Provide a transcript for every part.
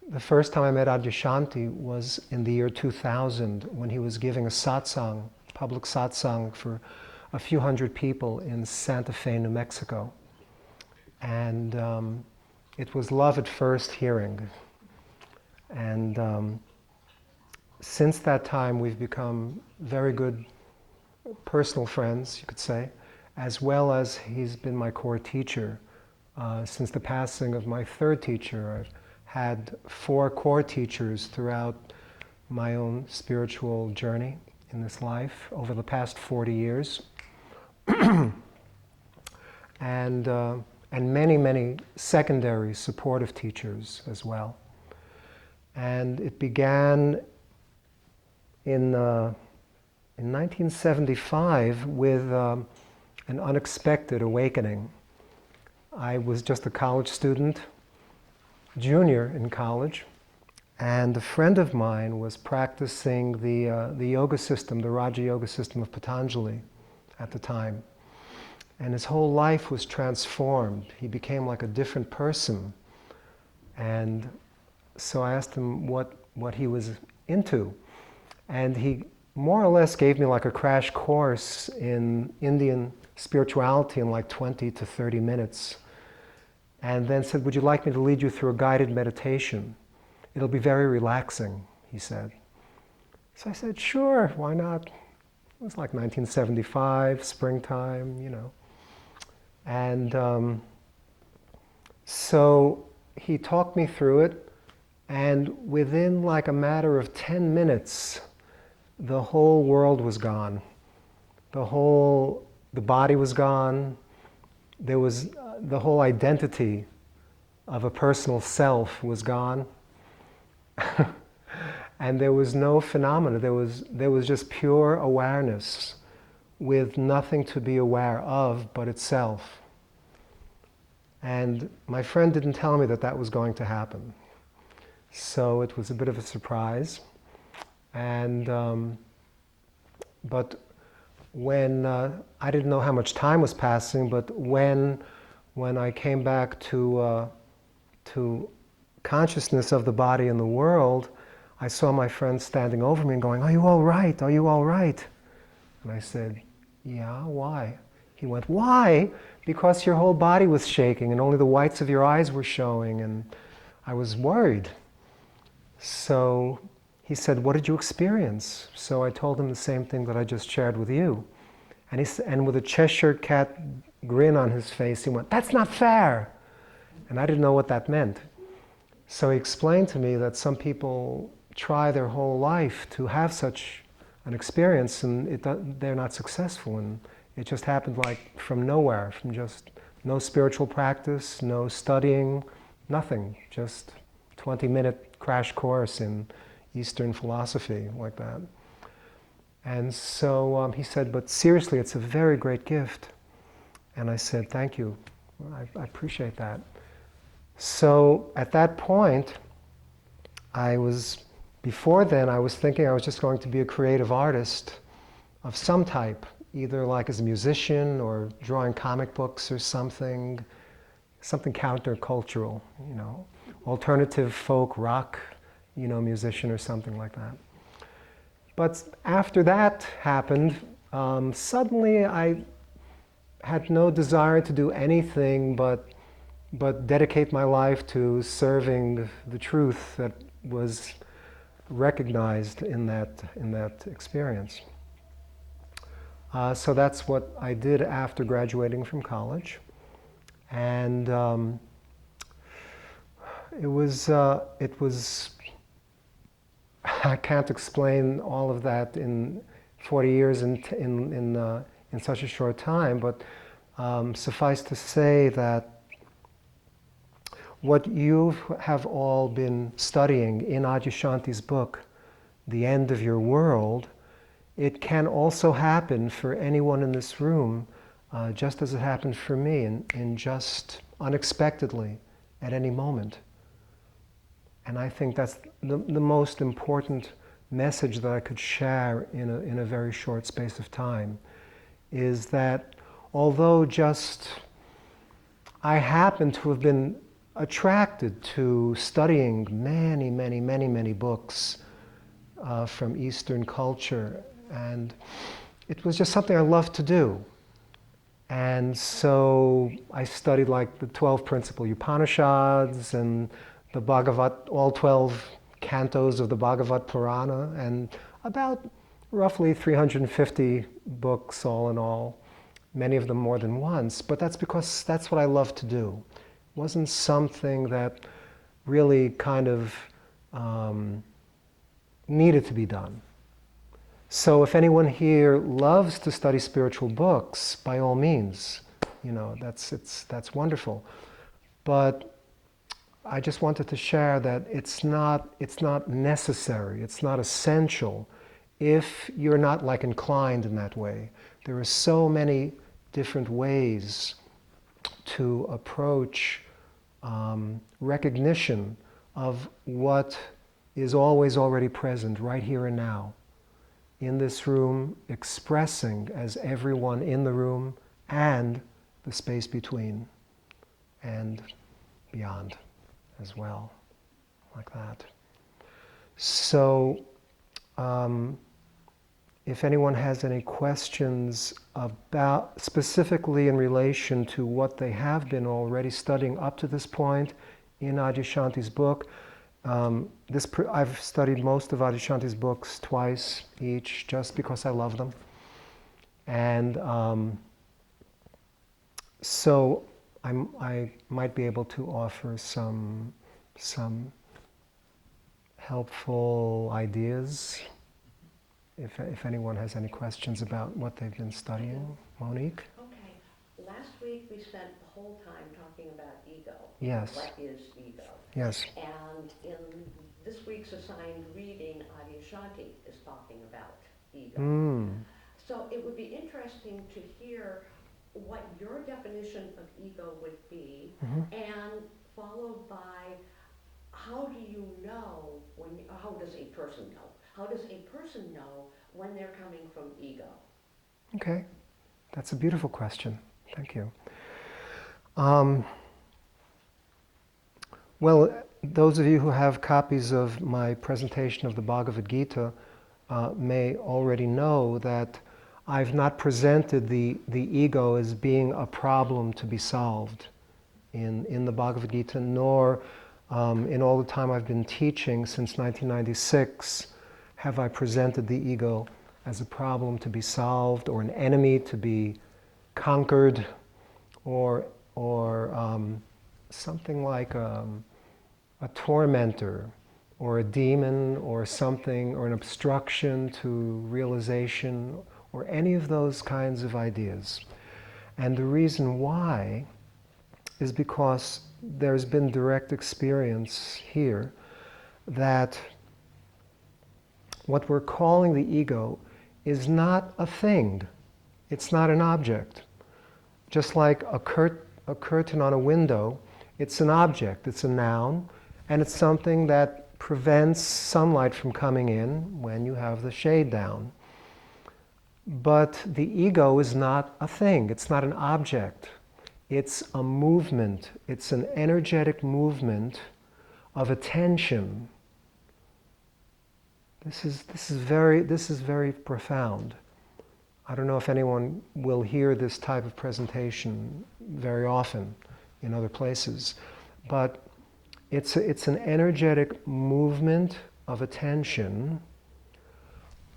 The first time I met Adyashanti was in the year 2000 when he was giving a satsang, public satsang for a few hundred people in Santa Fe, New Mexico. And it was love at first hearing. And since that time we've become very good personal friends, you could say, as well as he's been my core teacher. Since the passing of my third teacher, I've had 4 core teachers throughout my own spiritual journey in this life over the past 40 years. And many, many secondary supportive teachers as well. And it began in 1975 with an unexpected awakening. I was just a college student, junior in college, and a friend of mine was practicing the yoga system, the Raja Yoga system of Patanjali at the time. And his whole life was transformed. He became like a different person. And so I asked him what he was into. And he more or less gave me like a crash course in Indian spirituality in like 20 to 30 minutes. And then said, would you like me to lead you through a guided meditation? It'll be very relaxing, he said. So I said, sure, why not? It was like 1975, springtime, you know. And so he talked me through it, and within like a matter of 10 minutes, the whole world was gone. The body was gone. There was the whole identity of a personal self was gone. And there was no phenomena. There was just pure awareness with nothing to be aware of but itself. And my friend didn't tell me that that was going to happen. So it was a bit of a surprise. And but when I didn't know how much time was passing, but when I came back to consciousness of the body and the world, I saw my friend standing over me and going, "Are you all right? Are you all right?" And I said, "Yeah, why?" He went, "Why? Because your whole body was shaking and only the whites of your eyes were showing, and I was worried." So he said, "What did you experience?" So I told him the same thing that I just shared with you. And with a Cheshire cat grin on his face, he went, "That's not fair!" And I didn't know what that meant. So he explained to me that some people try their whole life to have such an experience, and they're not successful. And it just happened like from nowhere, from just no spiritual practice, no studying, nothing. Just 20-minute crash course in Eastern philosophy, like that. And so he said, "But seriously, it's a very great gift." And I said, "Thank you. I appreciate that." So at that point, before then, I was thinking I was just going to be a creative artist of some type, either like as a musician or drawing comic books or something countercultural, you know, alternative folk rock, you know, musician or something like that. But after that happened, suddenly I had no desire to do anything but dedicate my life to serving the truth that was recognized in that experience. So that's what I did after graduating from college, and it was I can't explain all of that in 40 years in such a short time, but suffice to say that what you have all been studying in Adyashanti's book, The End of Your World, it can also happen for anyone in this room, just as it happened for me, in just unexpectedly at any moment. And I think that's the most important message that I could share in a very short space of time, is that although just I happen to have been attracted to studying many books from Eastern culture, and it was just something I loved to do. And so I studied like the 12 principal Upanishads and the all 12 cantos of the Bhagavad Purana, and about roughly 350 books all in all, many of them more than once. But that's because that's what I love to do. It wasn't something that really kind of needed to be done. So if anyone here loves to study spiritual books, by all means, that's wonderful. But I just wanted to share that it's not necessary, it's not essential if you're not like inclined in that way. There are so many different ways to approach recognition of what is always already present right here and now, in this room, expressing as everyone in the room and the space between and beyond as well, like that. So if anyone has any questions about, specifically in relation to what they have been already studying up to this point in Adyashanti's book, I've studied most of Adyashanti's books twice each, just because I love them. And so I might be able to offer some helpful ideas if anyone has any questions about what they've been studying. Monique? Okay. Last week we spent the whole time talking about ego. Yes. What is ego? Yes. And in this week's assigned reading, Adyashanti is talking about ego. So it would be interesting to hear what your definition of ego would be, and followed by how do you know how does a person know? How does a person know when they're coming from ego? Okay, that's a beautiful question. Thank you. Well, those of you who have copies of my presentation of the Bhagavad-Gita may already know that I've not presented the ego as being a problem to be solved in the Bhagavad-Gita, nor in all the time I've been teaching since 1996 have I presented the ego as a problem to be solved, or an enemy to be conquered, or something like a tormentor, or a demon, or something, or an obstruction to realization, or any of those kinds of ideas. And the reason why is because there's been direct experience here that what we're calling the ego is not a thing. It's not an object. Just like a curtain on a window, it's an object, it's a noun, and it's something that prevents sunlight from coming in when you have the shade down. But the ego is not a thing, it's not an object. It's a movement, it's an energetic movement of attention. This is very profound. I don't know if anyone will hear this type of presentation very often in other places, but it's an energetic movement of attention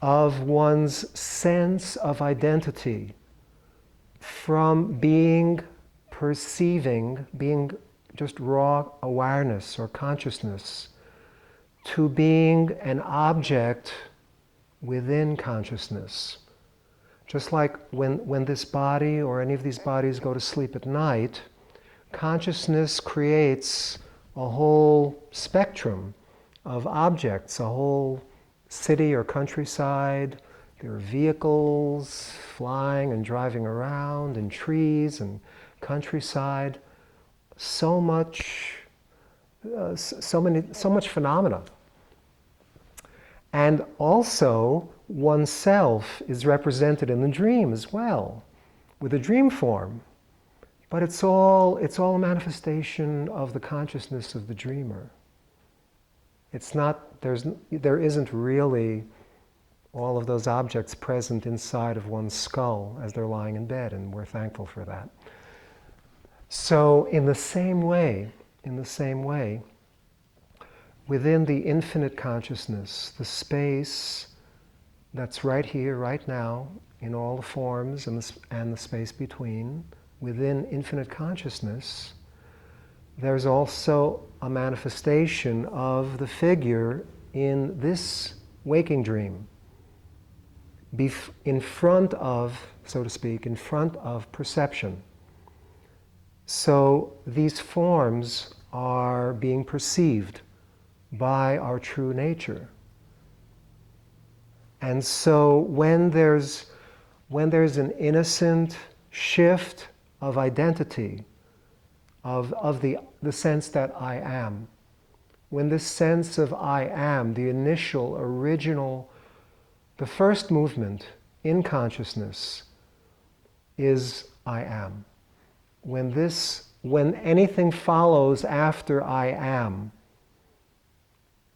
of one's sense of identity from being perceiving, being just raw awareness or consciousness, to being an object within consciousness. Just like when this body or any of these bodies go to sleep at night, consciousness creates a whole spectrum of objects, a whole city or countryside. There are vehicles flying and driving around, and trees and countryside. So much phenomena. And also, oneself is represented in the dream as well, with a dream form. But it's all a manifestation of the consciousness of the dreamer. It's not, there isn't really all of those objects present inside of one's skull as they're lying in bed, and we're thankful for that. So in the same way, within the infinite consciousness, the space that's right here, right now, in all the forms and the space between, within infinite consciousness, there's also a manifestation of the figure in this waking dream, in front of, so to speak, in front of perception. So these forms are being perceived by our true nature. And so when there's an innocent shift of identity, of the sense that I am, when this sense of I am, the initial, original, the first movement in consciousness is I am. When anything follows after I am,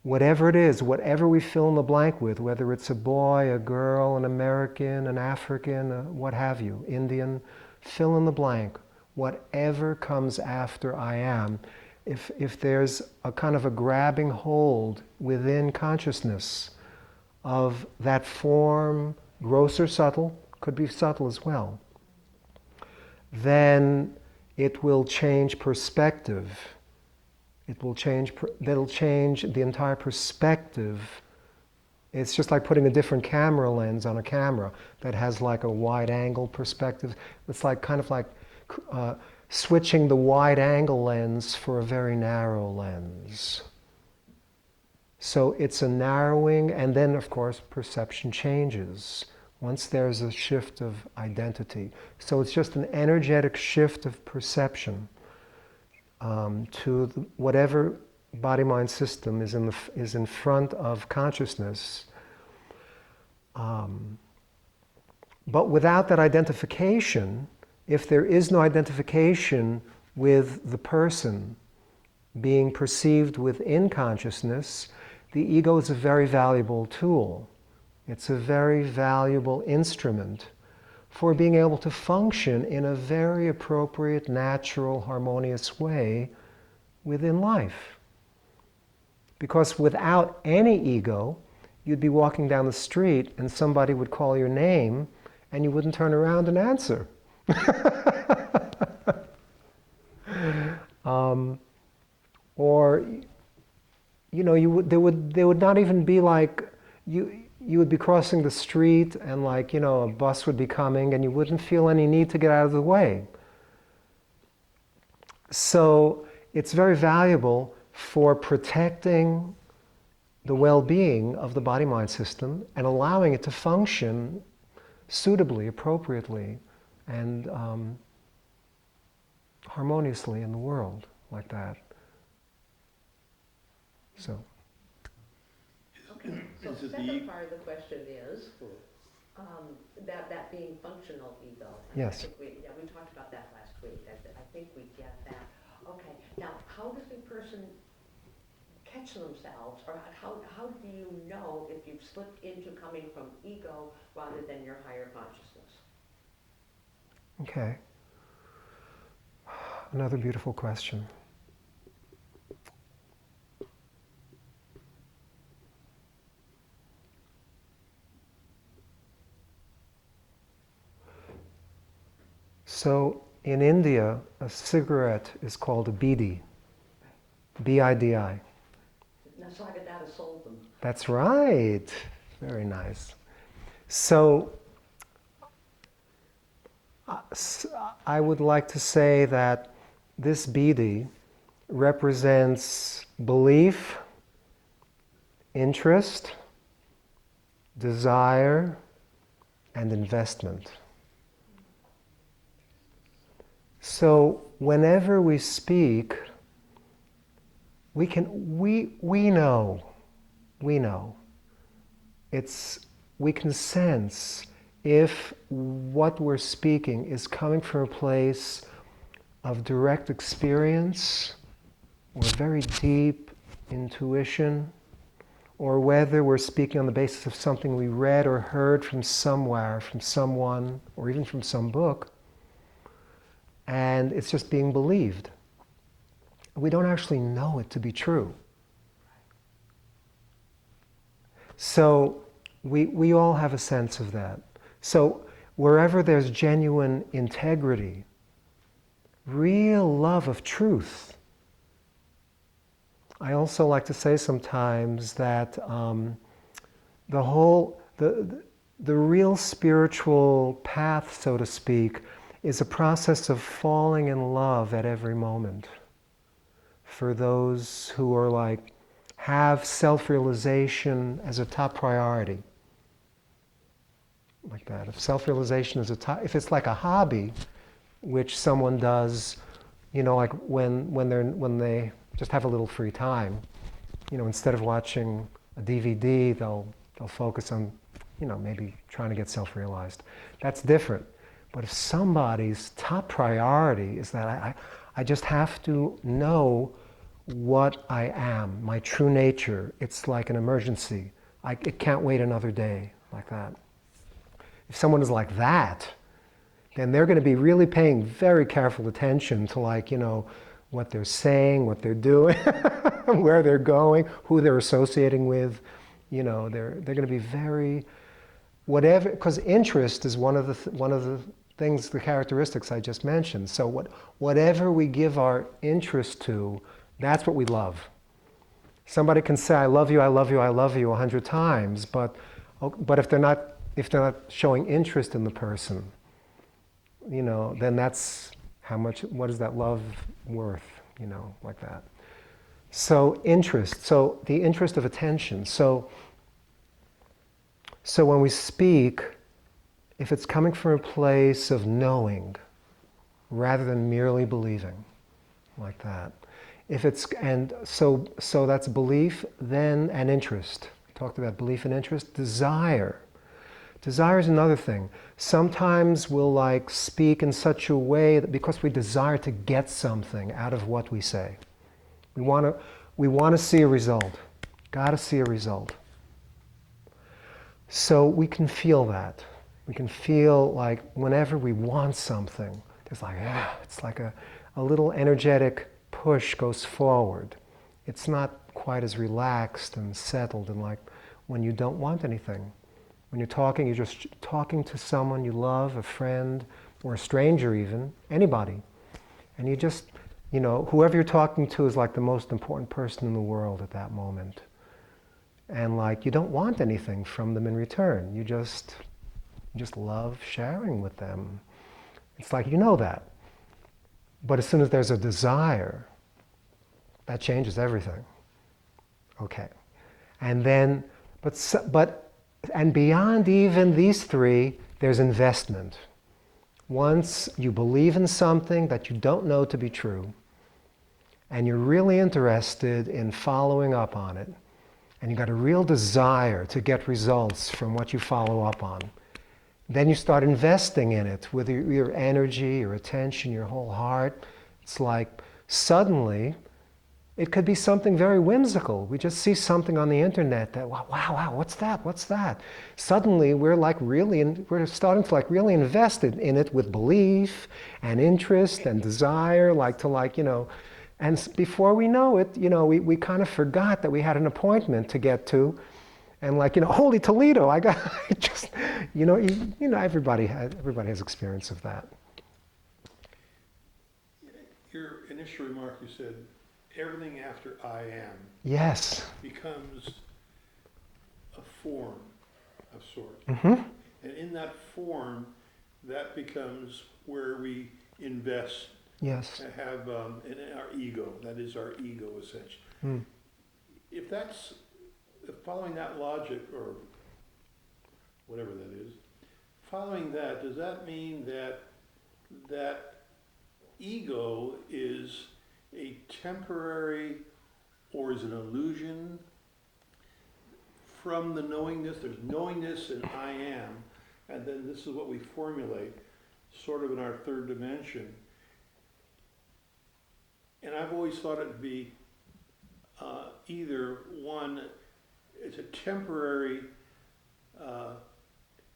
whatever it is, whatever we fill in the blank with, whether it's a boy, a girl, an American, an African, what have you, Indian, fill in the blank. Whatever comes after I am, if there's a kind of a grabbing hold within consciousness of that form, gross or subtle, could be subtle as well, then it will change perspective. That'll change the entire perspective. It's just like putting a different camera lens on a camera that has like a wide angle perspective. It's like kind of like switching the wide angle lens for a very narrow lens. So it's a narrowing, and then of course perception changes once there's a shift of identity. So it's just an energetic shift of perception to whatever body-mind system is in front of consciousness. But without that identification, if there is no identification with the person being perceived within consciousness, the ego is a very valuable tool. It's a very valuable instrument for being able to function in a very appropriate, natural, harmonious way within life. Because without any ego, you'd be walking down the street and somebody would call your name and you wouldn't turn around and answer. Or, you know, there would not even be like, you would be crossing the street and like, you know, a bus would be coming and you wouldn't feel any need to get out of the way. So it's very valuable for protecting the well-being of the body-mind system and allowing it to function suitably, appropriately, and harmoniously in the world like that. So. Okay, so the second part of the question is that being functional ego. Yes. I think we talked about that last week. I think we get that. Okay, now how does a person catch themselves, or how do you know if you've slipped into coming from ego rather than your higher consciousness? Okay. Another beautiful question. So in India, a cigarette is called a bidi, B-I-D-I. Nasagadatta sold them. That's right. Very nice. So I would like to say that this bidi represents belief, interest, desire, and investment. So whenever we speak, we know. We can sense if what we're speaking is coming from a place of direct experience or very deep intuition, or whether we're speaking on the basis of something we read or heard from somewhere, from someone, or even from some book, and it's just being believed. We don't actually know it to be true. So we all have a sense of that. So wherever there's genuine integrity, real love of truth. I also like to say sometimes that the real spiritual path, so to speak, is a process of falling in love at every moment. For those who are like, have self-realization as a top priority. Like that. If self-realization is if it's like a hobby, which someone does, like when they just have a little free time, instead of watching a DVD, they'll focus on, maybe trying to get self-realized. That's different. But if somebody's top priority is that I just have to know what I am, my true nature, it's like an emergency. It can't wait another day, like that. If someone is like that, then they're going to be really paying very careful attention to what they're saying, what they're doing, where they're going, who they're associating with. They're going to be very, whatever, because interest is one of the things, the characteristics I just mentioned. So whatever we give our interest to, that's what we love. Somebody can say, I love you, I love you, I love you 100 times, but if they're not showing interest in the person, then that's what is that love worth, like that. So interest, so the interest of attention. So when we speak, if it's coming from a place of knowing rather than merely believing, like that. So that's belief, then, and interest. We talked about belief and interest. Desire. Desire is another thing. Sometimes we'll speak in such a way that because we desire to get something out of what we say. We want to see a result. Got to see a result. So we can feel that. We can feel like whenever we want something, there's it's like a little energetic push goes forward. It's not quite as relaxed and settled and like when you don't want anything. When you're talking, you're just talking to someone you love, a friend, or a stranger even, anybody. And you just, whoever you're talking to is like the most important person in the world at that moment. And you don't want anything from them in return. You just love sharing with them. It's like that. But as soon as there's a desire, that changes everything. Okay. And then, and beyond even these three, there's investment. Once you believe in something that you don't know to be true, and you're really interested in following up on it, and you've got a real desire to get results from what you follow up on, then you start investing in it with your energy, your attention, your whole heart. It's like suddenly, it could be something very whimsical. We just see something on the internet that, wow, what's that? Suddenly we're we're starting to really invest in it with belief and interest and desire, and before we know it, we kind of forgot that we had an appointment to get to. And holy Toledo, everybody has experience of that. Your initial remark, you said, everything after I am yes. becomes a form of sorts. Mm-hmm. And in that form, that becomes where we invest. Yes. And have in our ego. That is our ego, essentially. Mm. If following that logic, or whatever that is, following that, does that mean that ego is a temporary, or is an illusion from the knowingness? There's knowingness and I am, and then this is what we formulate, sort of in our third dimension. And I've always thought it to be either one, it's a temporary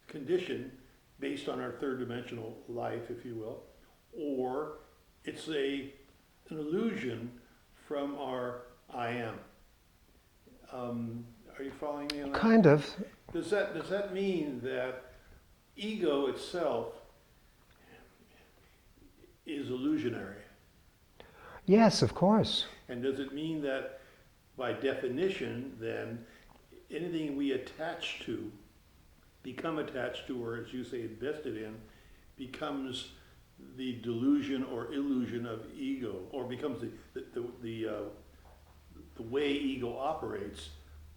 condition based on our third dimensional life, if you will, or it's an illusion from our I am. Are you following me on that? Kind of. Does that mean that ego itself is illusionary? Yes, of course. And does it mean that by definition then anything we attach to, become attached to, or as you say, invested in, becomes the delusion or illusion of ego, or becomes the way ego operates,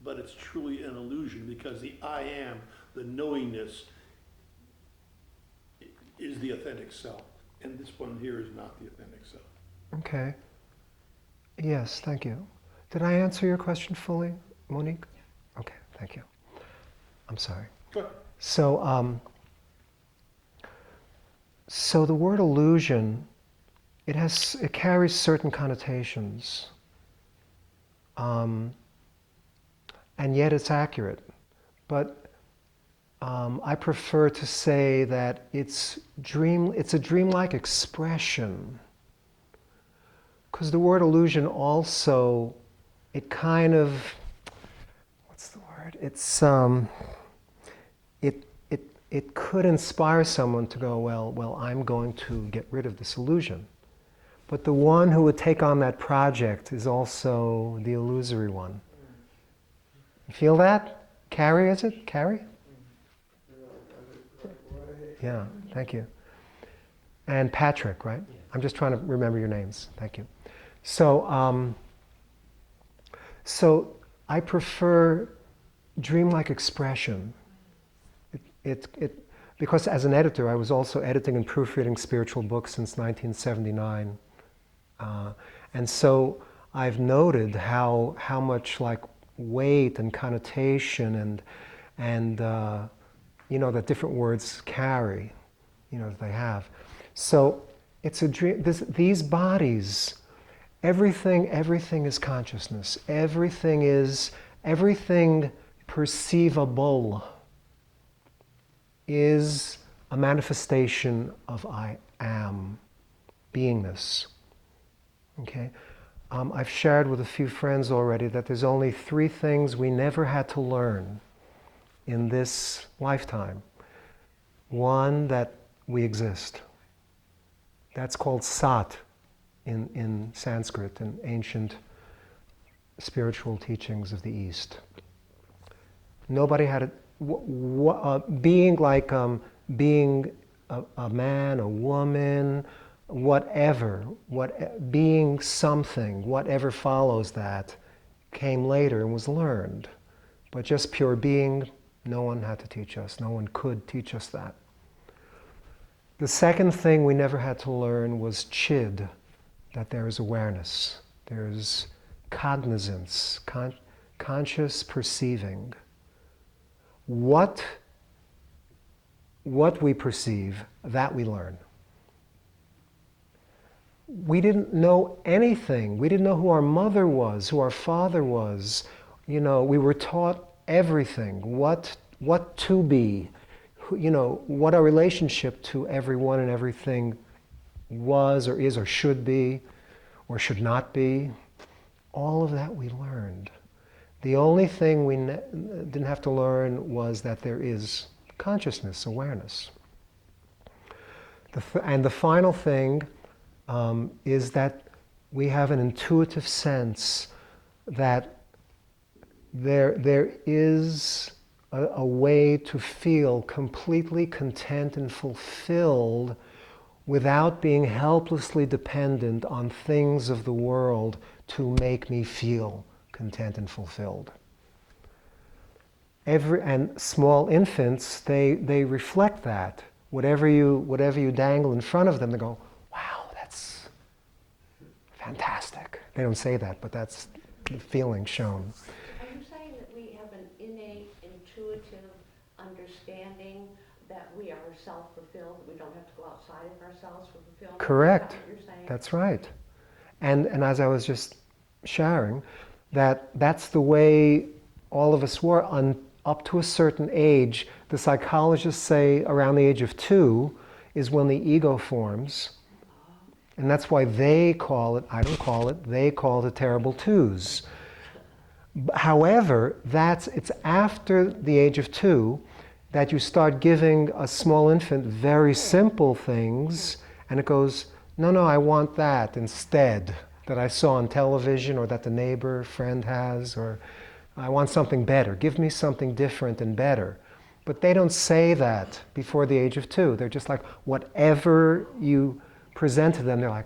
but it's truly an illusion because the I am, the knowingness, is the authentic self. And this one here is not the authentic self. Okay. Yes, thank you. Did I answer your question fully, Monique? Okay, thank you. I'm sorry. Go ahead. So the word illusion, it carries certain connotations, and yet it's accurate. But I prefer to say that it's a dreamlike expression, because the word illusion also, it kind of, what's the word? It could inspire someone to go, well, I'm going to get rid of this illusion. But the one who would take on that project is also the illusory one. You feel that? Carrie, is it? Carrie? Yeah, thank you. And Patrick, right? I'm just trying to remember your names. Thank you. So I prefer dreamlike expression. Because as an editor, I was also editing and proofreading spiritual books since 1979. And so I've noted how much like weight and connotation and that different words carry, that they have. So it's a dream. These bodies, everything is consciousness. Everything perceivable is a manifestation of I am, beingness. Okay? I've shared with a few friends already that there's only 3 things we never had to learn in this lifetime. One, that we exist. That's called sat in Sanskrit and ancient spiritual teachings of the East. Nobody had being like being a man, a woman, whatever, being something, whatever follows that, came later and was learned. But just pure being, no one had to teach us. No one could teach us that. The second thing we never had to learn was chid, that there is awareness. There's cognizance, conscious perceiving. What we perceive, that we learn. We didn't know anything. We didn't know who our mother was, who our father was. We were taught everything, what to be, what our relationship to everyone and everything was or is or should be or should not be. All of that we learned. The only thing we didn't have to learn was that there is consciousness, awareness. And the final thing is that we have an intuitive sense that there is a way to feel completely content and fulfilled without being helplessly dependent on things of the world to make me feel content and fulfilled. And small infants, they reflect that. Whatever you dangle in front of them, they go, wow, that's fantastic. They don't say that, but that's the feeling shown. Are you saying that we have an innate, intuitive understanding that we are self-fulfilled, that we don't have to go outside of ourselves for fulfillment? Correct. Is that what you're saying? That's right. And as I was just sharing, that's the way all of us were up to a certain age. The psychologists say around the age of 2 is when the ego forms. And that's why they call it, I don't call it, they call it the terrible twos. However, it's after the age of 2 that you start giving a small infant very simple things, and it goes, no, no, I want that instead, that I saw on television or that the neighbor friend has, or I want something better. Give me something different and better. But they don't say that before the age of 2. They're just like, whatever you present to them, they're like,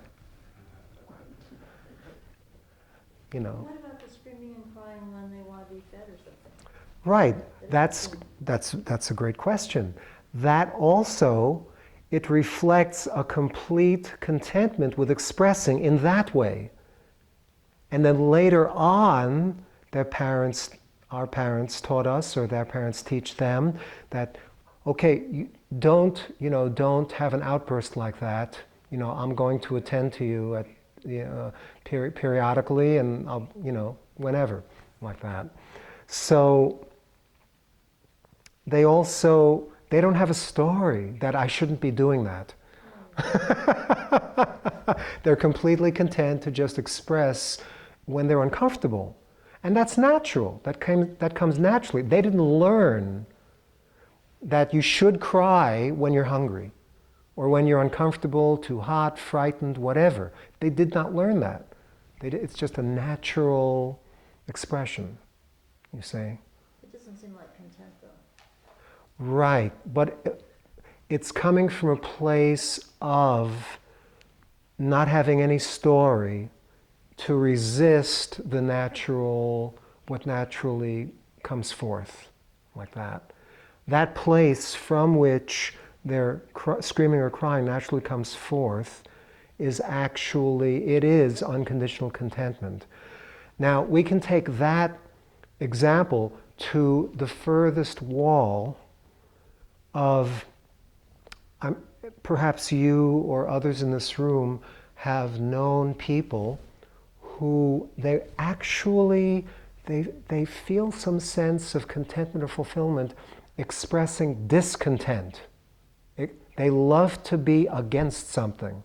you know. What about the screaming and crying when they want to be fed or something? Right. That's a great question. That also, it reflects a complete contentment with expressing in that way. And then later on, our parents taught us, or their parents teach them, that, okay, don't have an outburst like that. I'm going to attend to you at periodically, and I'll, whenever, like that. So they don't have a story that I shouldn't be doing that. They're completely content to just express when they're uncomfortable. And that's natural. That comes naturally. They didn't learn that you should cry when you're hungry, or when you're uncomfortable, too hot, frightened, whatever. They did not learn that. It's just a natural expression, you see. It doesn't seem like content, though. Right, but it's coming from a place of not having any story to resist what naturally comes forth, like that. That place from which their screaming or crying naturally comes forth is unconditional contentment. Now, we can take that example to the furthest wall of, perhaps you or others in this room have known people who they feel some sense of contentment or fulfillment expressing discontent. They love to be against something.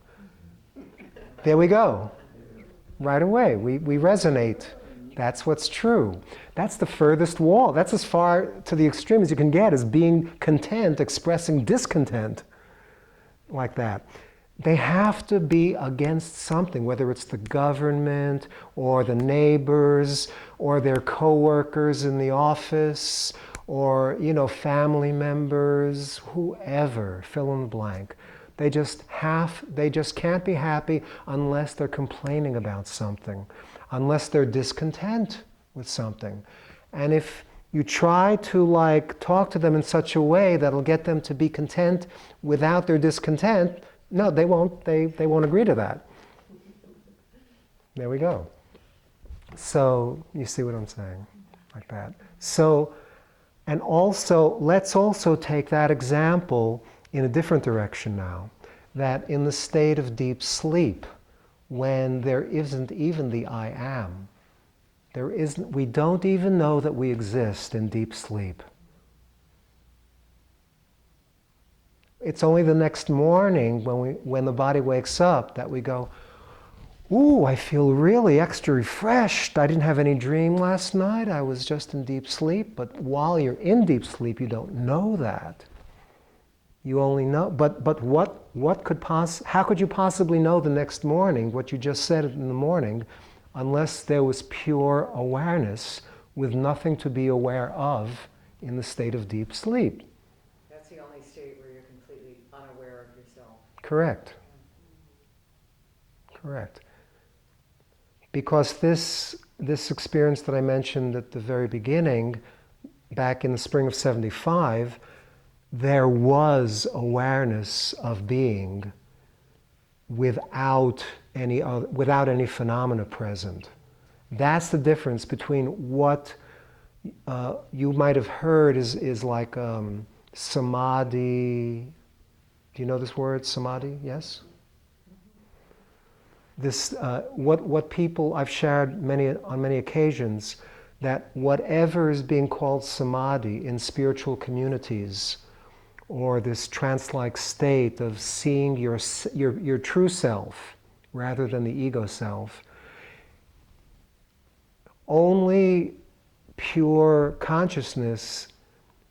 There we go. Right away, we resonate. That's what's true. That's the furthest wall. That's as far to the extreme as you can get, is being content, expressing discontent, like that. They have to be against something, whether it's the government, or the neighbors, or their co-workers in the office, or family members, whoever, fill in the blank. They just can't be happy unless they're complaining about something, unless they're discontent with something. And if you try to talk to them in such a way that'll get them to be content without their discontent, no, they won't agree to that. There we go. So, you see what I'm saying? Like that. So, and also, let's also take that example in a different direction now. That in the state of deep sleep, when there isn't even the I am, we don't even know that we exist in deep sleep. It's only the next morning when the body wakes up that we go, ooh, I feel really extra refreshed. I didn't have any dream last night. I was just in deep sleep. But while you're in deep sleep, you don't know that. You only know, but how could you possibly know the next morning what you just said in the morning, unless there was pure awareness with nothing to be aware of in the state of deep sleep? That's the only state where you're completely unaware of yourself. Correct. Correct. Because this experience that I mentioned at the very beginning, back in the spring of '75, there was awareness of being without any phenomena present. That's the difference between what you might have heard is like samadhi. Do you know this word, samadhi? Yes? this what people I've shared on many occasions, that whatever is being called samadhi in spiritual communities, or this trance-like state of seeing your true self rather than the ego self, only pure consciousness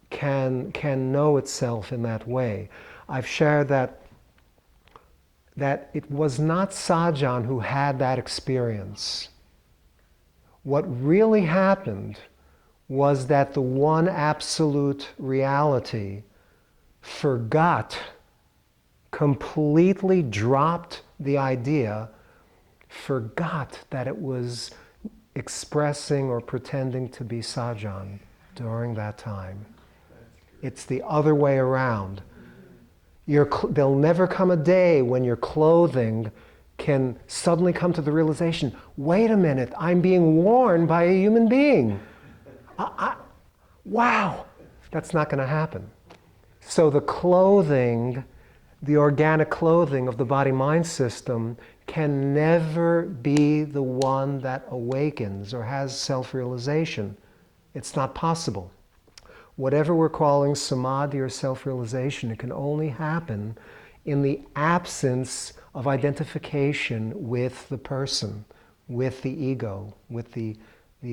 can know itself in that way. I've shared that it was not Sajohn who had that experience. What really happened was that the one absolute reality forgot, completely dropped the idea, forgot that it was expressing or pretending to be Sajohn during that time. It's the other way around. There'll never come a day when your clothing can suddenly come to the realization, wait a minute, I'm being worn by a human being. Wow, that's not going to happen. So the clothing, the organic clothing of the body-mind system can never be the one that awakens or has self-realization. It's not possible. Whatever we're calling samadhi or self-realization, it can only happen in the absence of identification with the person, with the ego, with the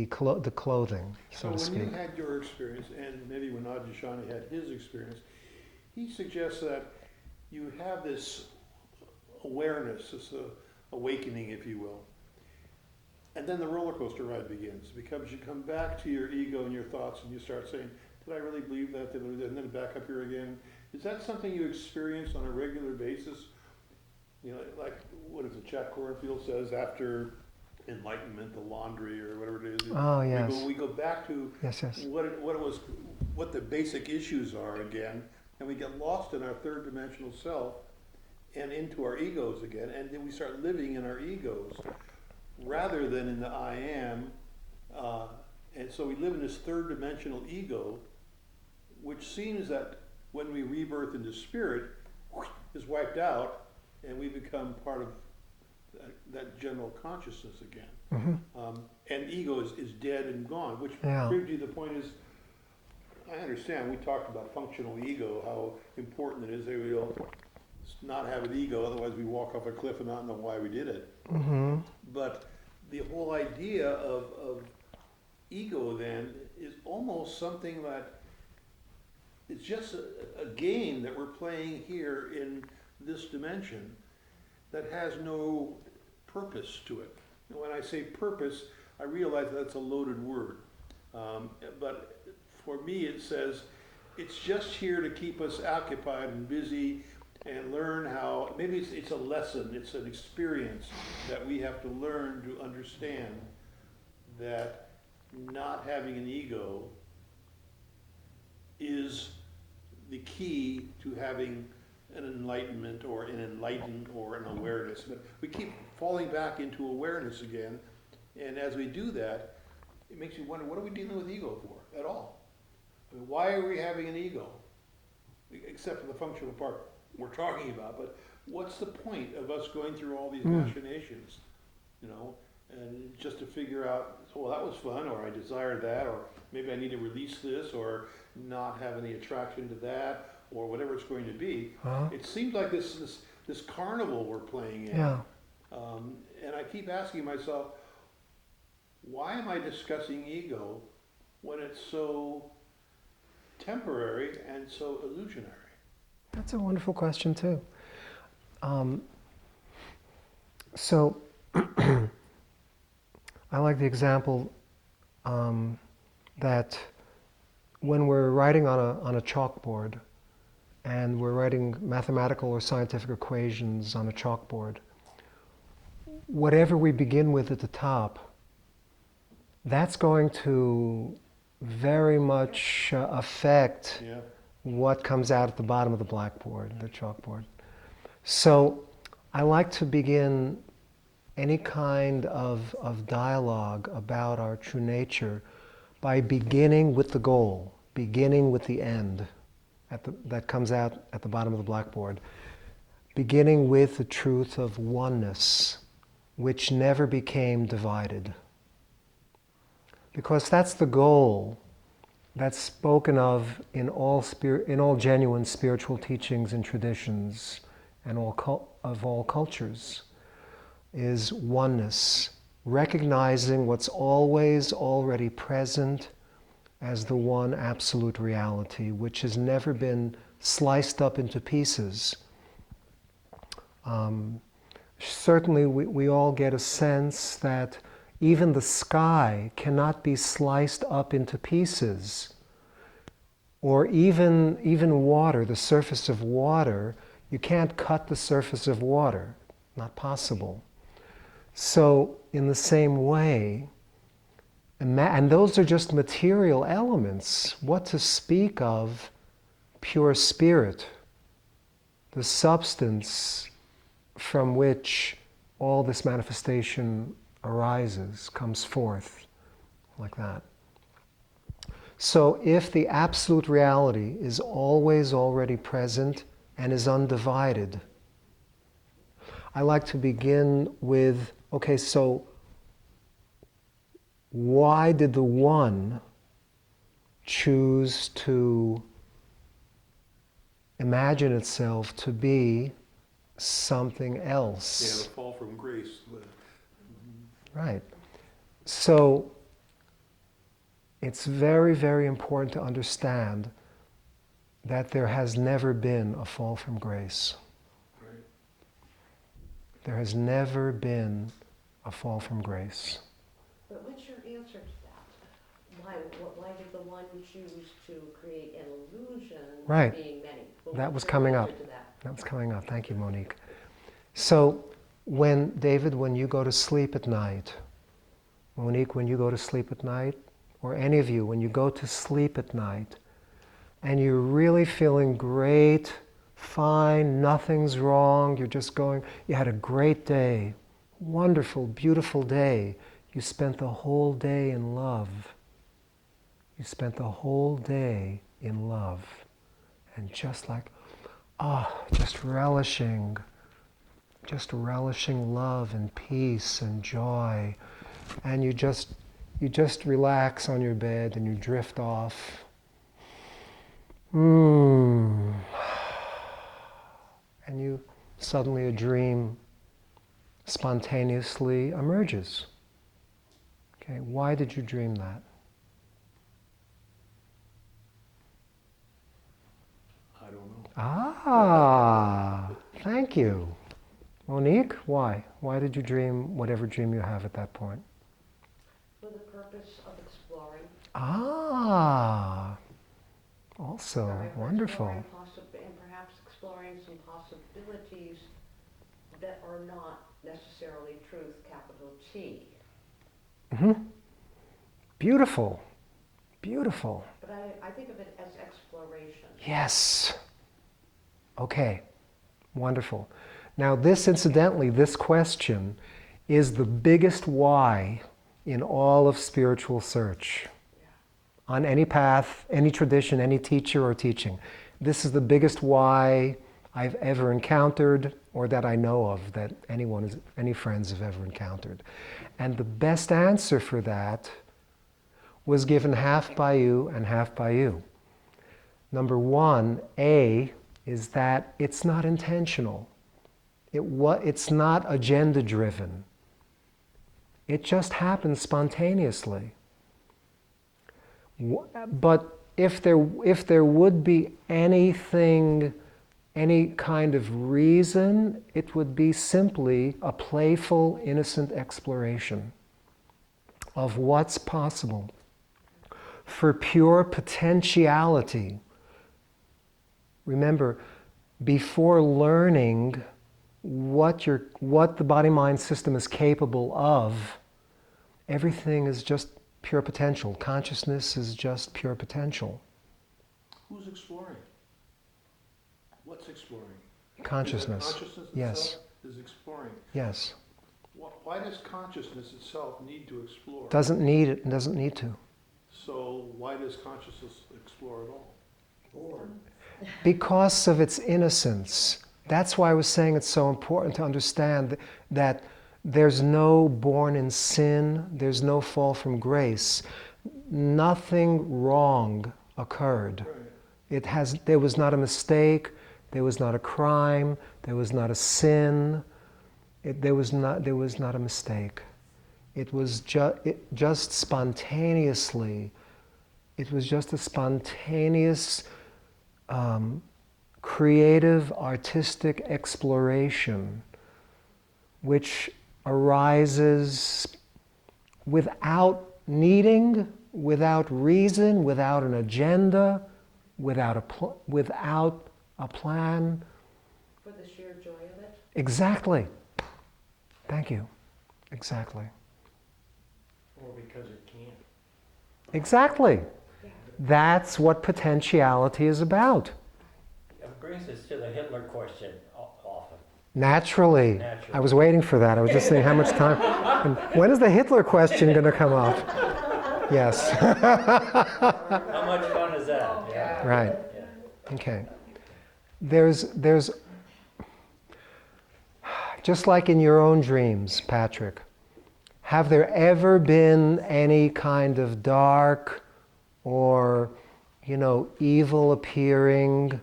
clothing, so to speak. When you had your experience, and maybe when Adyashanti had his experience, he suggests that you have this awareness, this awakening, if you will, and then the roller coaster ride begins, because you come back to your ego and your thoughts and you start saying, did I really believe that? And then back up here again. Is that something you experience on a regular basis? You know, like, what is it, Jack Kornfield says, after enlightenment, the laundry, or whatever it is. Oh, yes. We go back to Yes. what the basic issues are again, and we get lost in our third dimensional self and into our egos again, and then we start living in our egos rather than in the I am, and so we live in this third dimensional ego, which seems that when we rebirth into spirit, is wiped out, and we become part of that general consciousness again. Mm-hmm. And ego is dead and gone, which Yeah. brings you to the point is, I understand, we talked about functional ego, how important it is that we don't not have an ego, otherwise we walk off a cliff and not know why we did it. Mm-hmm. But the whole idea of ego then is almost something that it's just a game that we're playing here in this dimension that has no purpose to it. And when I say purpose, I realize that's a loaded word. But for me it says it's just here to keep us occupied and busy and learn how, maybe it's a lesson, it's an experience that we have to learn to understand that not having an ego is the key to having an enlightenment or an enlightened or an awareness. But we keep falling back into awareness again, and as we do that, it makes you wonder, what are we dealing with ego for at all? I mean, why are we having an ego? Except for the functional part we're talking about, but what's the point of us going through all these machinations, you know, and just to figure out, well, that was fun, or I desire that, or maybe I need to release this, or not have any attraction to that, or whatever it's going to be. It seems like this carnival we're playing in. Yeah. And I keep asking myself, why am I discussing ego when it's so temporary and so illusionary? That's a wonderful question too. So I like the example that when we're writing on a chalkboard, and we're writing mathematical or scientific equations on a chalkboard, whatever we begin with at the top, that's going to very much affect what comes out at the bottom of the blackboard, the chalkboard. So I like to begin any kind of dialogue about our true nature by beginning with the goal, beginning with the end that comes out at the bottom of the blackboard, beginning with the truth of oneness, which never became divided. Because that's the goal that's spoken of in all genuine spiritual teachings and traditions and of all cultures, is oneness, recognizing what's always already present as the one absolute reality, which has never been sliced up into pieces. Certainly we all get a sense that even the sky cannot be sliced up into pieces. Or even water, the surface of water, you can't cut the surface of water. Not possible. So in the same way, and those are just material elements, what to speak of pure spirit, the substance from which all this manifestation arises, comes forth, like that. So if the absolute reality is always already present and is undivided, I like to begin with, okay, so why did the one choose to imagine itself to be something else? Yeah, the fall from grace. Right. So it's very, very important to understand that there has never been a fall from grace. Right. There has never been a fall from grace. But what's your answer to that? Why did the one choose to create an illusion Right. of being many? That was What's your coming answer up. to that? That was coming up. Thank you, Monique. So, David, when you go to sleep at night, Monique, when you go to sleep at night, or any of you, when you go to sleep at night, and you're really feeling great, fine, nothing's wrong, you're just going, you had a great day, wonderful, beautiful day, you spent the whole day in love. You spent the whole day in love. And just like, just relishing love and peace and joy. And you just relax on your bed and you drift off. And suddenly a dream spontaneously emerges. Okay, why did you dream that? I don't know. Thank you. Monique, why? Why did you dream whatever dream you have at that point? For the purpose of exploring. Also Sorry, for wonderful. exploring and perhaps exploring some possibilities that are not necessarily truth, capital T. Beautiful. Beautiful. But I think of it as exploration. Yes. Okay. Wonderful. Now incidentally, this question is the biggest why in all of spiritual search. On any path, any tradition, any teacher or teaching. This is the biggest why I've ever encountered, or that I know of, that any friends have ever encountered. And the best answer for that was given half by you and half by you. Number one, A, is that it's not intentional. It's not agenda-driven. It just happens spontaneously. But if there would be anything, any kind of reason, it would be simply a playful, innocent exploration of what's possible for pure potentiality. Remember, before learning what the body-mind system is capable of, everything is just pure potential. Consciousness is just pure potential. Who's exploring? What's exploring? Consciousness. Consciousness Yes. itself is exploring. Yes. Why does consciousness itself need to explore? Doesn't need it and doesn't need to. So why does consciousness explore at all? Because of its innocence. That's why I was saying it's so important to understand that There's no born in sin. There's no fall from grace. Nothing wrong occurred. There was not a mistake. There was not a crime. There was not a sin. There was not a mistake. It was just spontaneously. It was just a spontaneous, creative, artistic exploration, which arises without needing, without reason, without an agenda, without a plan. For the sheer joy of it? Exactly. Thank you. Exactly. Or because it can. Exactly. That's what potentiality is about. It brings us to the Hitler question often. Naturally. I was waiting for that. I was just saying how much time. And when is the Hitler question going to come up? Yes. How much fun is that? Yeah. Right. Yeah. Okay. There's just like in your own dreams, Patrick, have there ever been any kind of dark or, evil appearing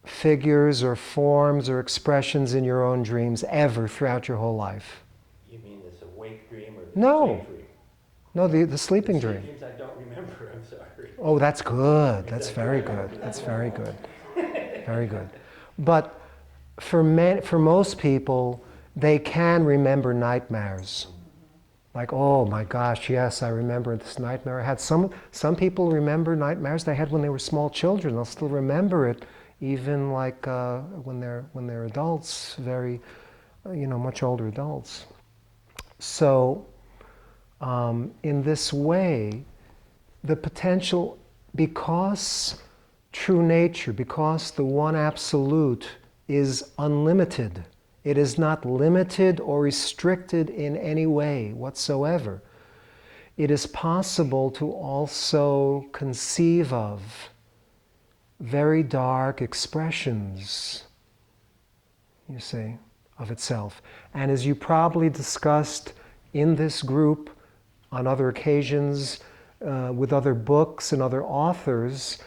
figures or forms or expressions in your own dreams ever throughout your whole life? You mean this awake dream or the No. sleep dream? No, the sleeping dream. Dreams I don't remember, I'm sorry. Oh, that's good. That's very good. That's very good. Very good. But for most people, they can remember nightmares. Like, oh my gosh, yes, I remember this nightmare I had. Some people remember nightmares they had when they were small children. They'll still remember it, even like when they're adults, very, much older adults. So, in this way, the potential, because true nature, because the one absolute is unlimited. It is not limited or restricted in any way whatsoever. It is possible to also conceive of very dark expressions, you see, of itself. And as you probably discussed in this group on other occasions, with other books and other authors,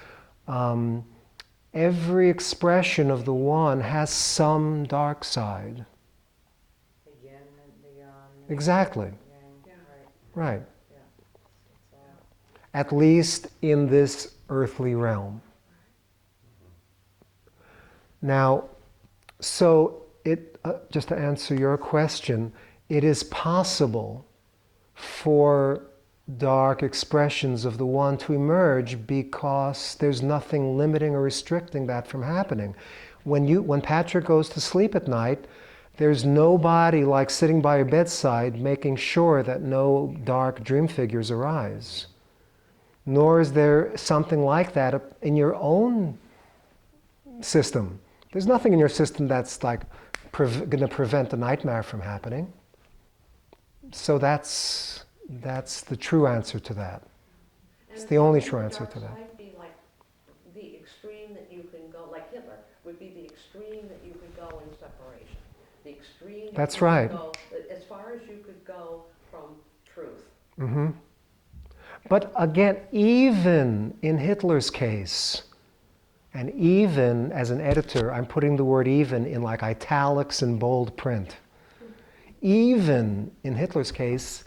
every expression of the one has some dark side. The yin and the yang. Exactly. Yang, Right. right. Yeah. It's all. At least in this earthly realm. Now, so just to answer your question, it is possible for dark expressions of the one to emerge because there's nothing limiting or restricting that from happening. When Patrick goes to sleep at night, there's nobody like sitting by your bedside making sure that no dark dream figures arise. Nor is there something like that in your own system. There's nothing in your system that's like going to prevent a nightmare from happening. So that's the true answer to that. It's the only true answer to that. And would be like the extreme that you can go, like Hitler, would be the extreme that you could go in separation. The extreme that That's you right. could go, as far as you could go from truth. Mm-hmm. But again, even in Hitler's case, and even as an editor, I'm putting the word even in like italics and bold print. Even in Hitler's case,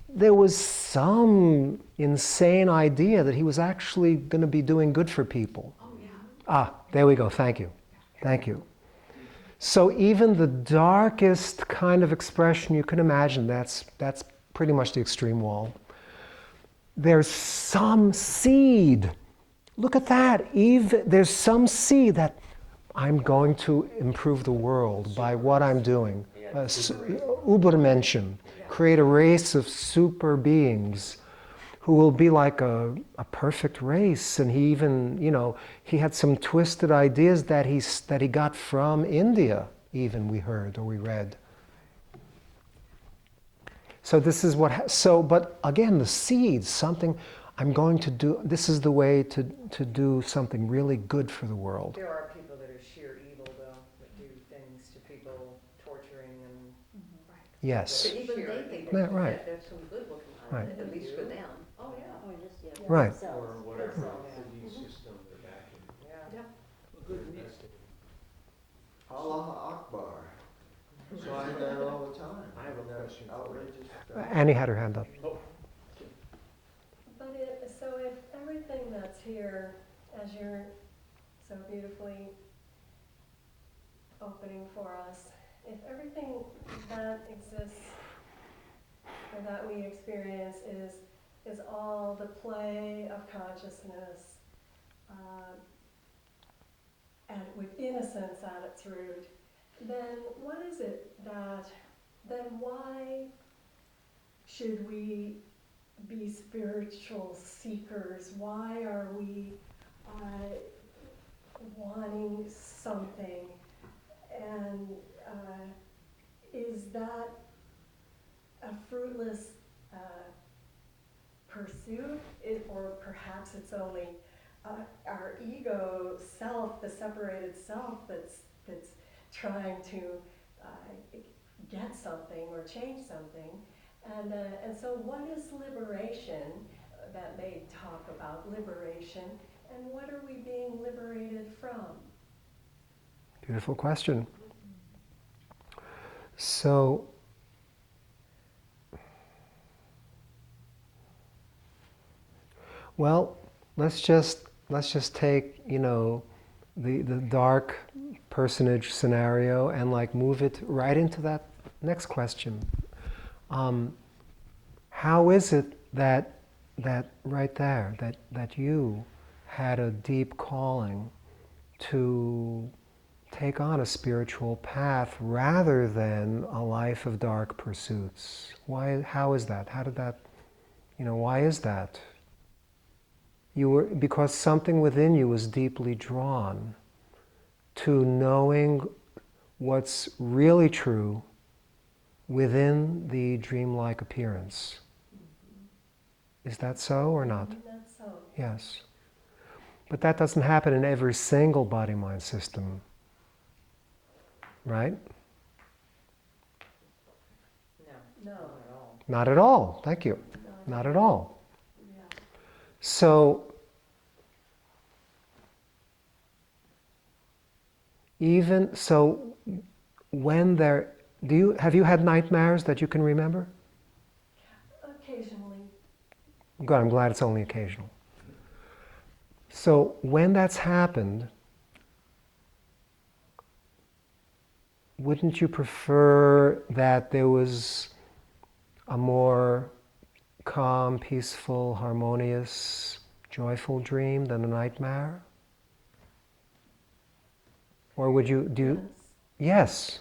there was some insane idea that he was actually going to be doing good for people. Oh, yeah. Ah, there we go. Thank you. Thank you. So even the darkest kind of expression you can imagine, that's pretty much the extreme wall. There's some seed. Look at that. There's some seed that I'm going to improve the world by what I'm doing. Übermenschen. Create a race of super beings who will be like a perfect race. And he even, he had some twisted ideas that he got from India, even we heard or we read. So this is but again, the seeds, something I'm going to do, this is the way to do something really good for the world. There are people that are sheer evil, though, that do things to people, torturing and Yes. But even they think Yeah, that right. there's some good looking out Right. of it, at least for them. Oh, yeah. Oh, just, yeah. Right. Cells. Or whatever Cells. belief system they're backing. Yeah. Invested in. Allah Akbar. So I'm there all the time. I have a question for you. Outrageous. Annie had her hand up. But so if everything that's here, as you're so beautifully opening for us, if everything that exists or that we experience is all the play of consciousness, and with innocence at its root, then what is it then why should we be spiritual seekers? Why are we wanting something? And is that a fruitless pursuit? Or perhaps it's only our ego self, the separated self, that's trying to get something or change something. And so what is liberation that they talk about, liberation, and what are we being liberated from? Beautiful question. So, well, let's just take, the dark personage scenario and like move it right into that next question. How is it that right there, that you had a deep calling to take on a spiritual path rather than a life of dark pursuits? How is that? How did that, why is that? Because something within you was deeply drawn to knowing what's really true within the dreamlike appearance. Is that so or not? That's so. Yes. But that doesn't happen in every single body-mind system, right? No, No. not at all. Not at all. Thank you. Not at all. Yeah. So, when have you had nightmares that you can remember? Occasionally. Good, I'm glad it's only occasional. So when that's happened, wouldn't you prefer that there was a more calm, peaceful, harmonious, joyful dream than a nightmare? Or would you Yes.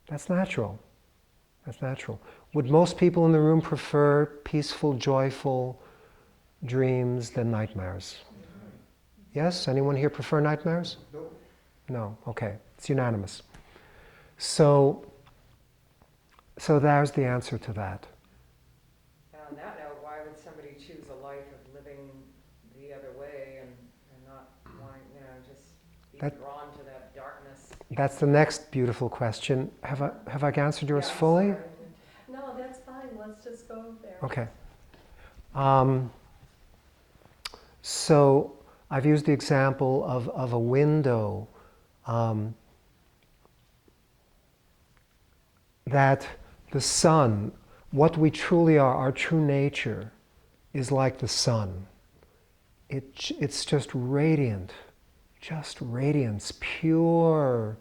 That's natural. That's natural. Would most people in the room prefer peaceful, joyful dreams than nightmares? Yes? Anyone here prefer nightmares? No. No. Okay. It's unanimous. So there's the answer to that. And on that note, why would somebody choose a life of living the other way and not wanting, just be drawn to that darkness? That's the next beautiful question. Have I answered yours fully? Sorry. No, that's fine. Let's just go there. Okay. So I've used the example of a window that the sun, what we truly are, our true nature, is like the sun. It's just radiant, just radiance, pure